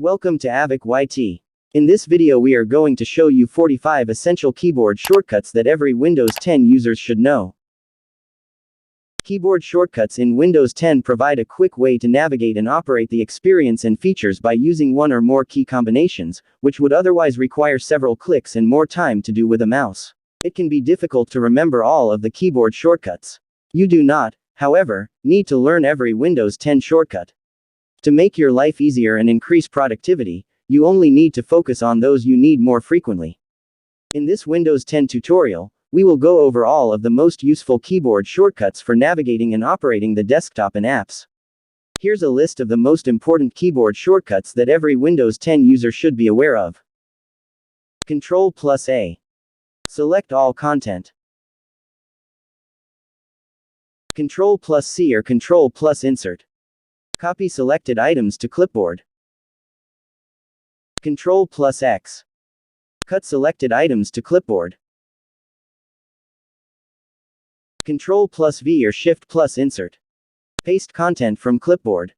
Welcome to Avic YT. In this video we are going to show you 45 essential keyboard shortcuts that every Windows 10 users should know. Keyboard shortcuts in Windows 10 provide a quick way to navigate and operate the experience and features by using one or more key combinations, which would otherwise require several clicks and more time to do with a mouse. It can be difficult to remember all of the keyboard shortcuts. You do not, however, need to learn every Windows 10 shortcut. To make your life easier and increase productivity, you only need to focus on those you need more frequently. In this Windows 10 tutorial, we will go over all of the most useful keyboard shortcuts for navigating and operating the desktop and apps. Here's a list of the most important keyboard shortcuts that every Windows 10 user should be aware of. Ctrl+A. Select all content. Ctrl+C or Ctrl+Insert. Copy selected items to clipboard. Ctrl+X. Cut selected items to clipboard. Ctrl+V or Shift+Insert. Paste content from clipboard.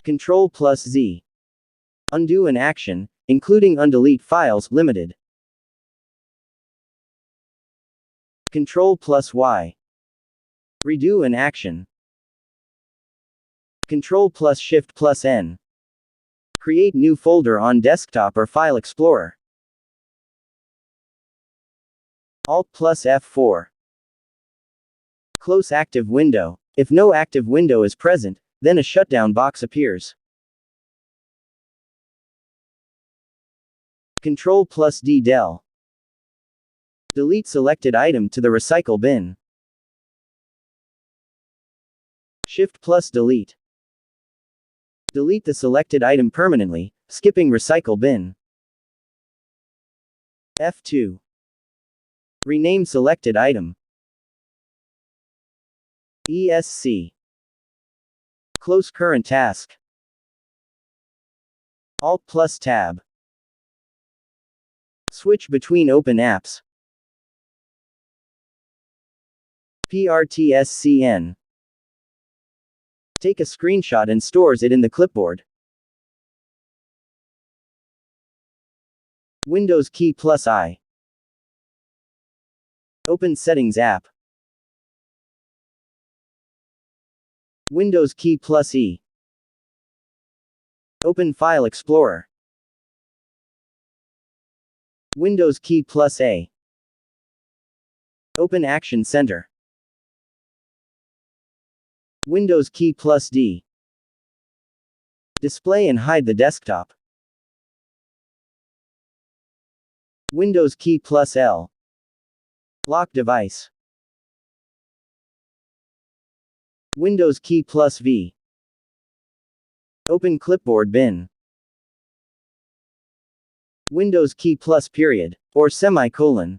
Ctrl+Z. Undo an action, including undelete files, limited. Ctrl+Y. Redo an action. Ctrl+Shift+N. Create new folder on desktop or file explorer. Alt+F4. Close active window. If no active window is present, then a shutdown box appears. Ctrl+D del. Delete selected item to the recycle bin. Shift+Delete. Delete the selected item permanently, skipping recycle bin. F2. Rename selected item. ESC. Close current task. Alt+Tab. Switch between open apps. PrtScn. Take a screenshot and stores it in the clipboard. Windows key+I. Open Settings app. Windows key+E. Open File Explorer. Windows key+A. Open Action Center. Windows key+D. Display and hide the desktop. Windows key+L. Lock device. Windows key+V. Open clipboard bin. Windows key+period, or semicolon.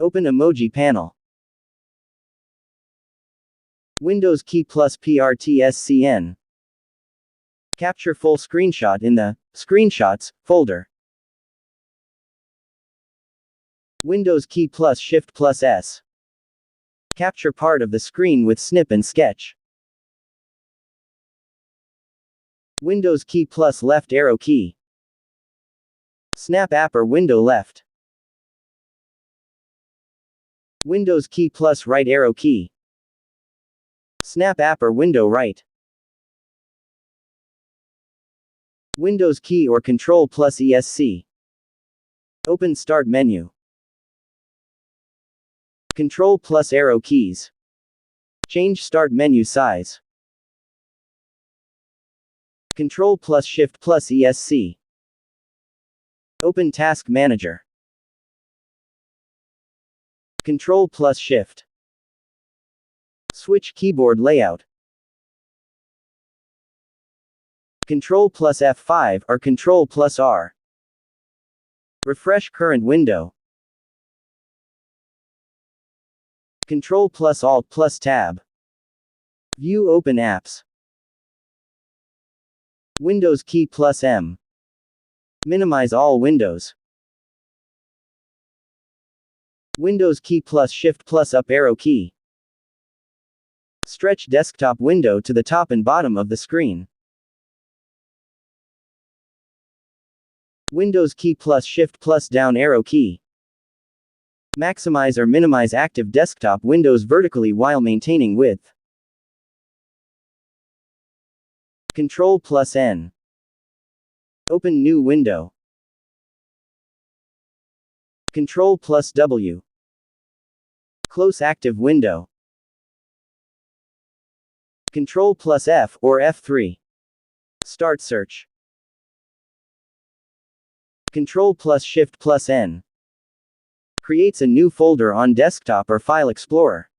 Open emoji panel. Windows key+PrtScn. Capture full screenshot in the Screenshots folder. Windows key+Shift+S. Capture part of the screen with snip and sketch. Windows key+left arrow key. Snap app or window left. Windows key+right arrow key. Snap app or window right. Windows key or Ctrl+ESC. Open Start menu. Ctrl+arrow keys. Change Start menu size. Ctrl+Shift+ESC. Open Task Manager. Ctrl+Shift. Switch keyboard layout. Ctrl+F5 or Ctrl+R. Refresh current window. Ctrl+Alt+Tab. View open apps. Windows key+M. Minimize all windows. Windows key+Shift+Up arrow key. Stretch desktop window to the top and bottom of the screen. Windows key plus Shift plus down arrow key. Maximize or minimize active desktop windows vertically while maintaining width. Control plus N. Open new window. Control plus W. Close active window. Control plus F or F3. Start search. Control plus Shift plus N. Creates a new folder on desktop or file explorer.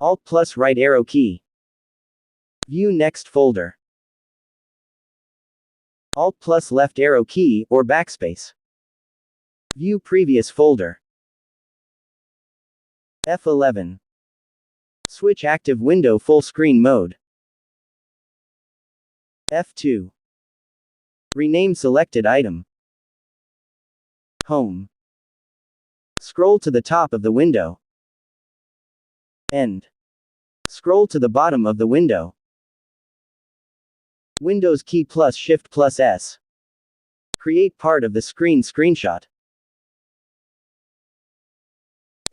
Alt plus right arrow key. View next folder. Alt plus left arrow key or backspace. View previous folder. F11. Switch active window full screen mode. F2. Rename selected item. Home. Scroll to the top of the window. End. Scroll to the bottom of the window. Windows key plus Shift plus S. Create part of the screen screenshot.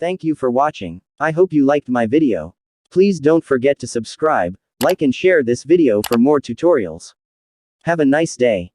Thank you for watching. I hope you liked my video. Please don't forget to subscribe, like and share this video for more tutorials. Have a nice day.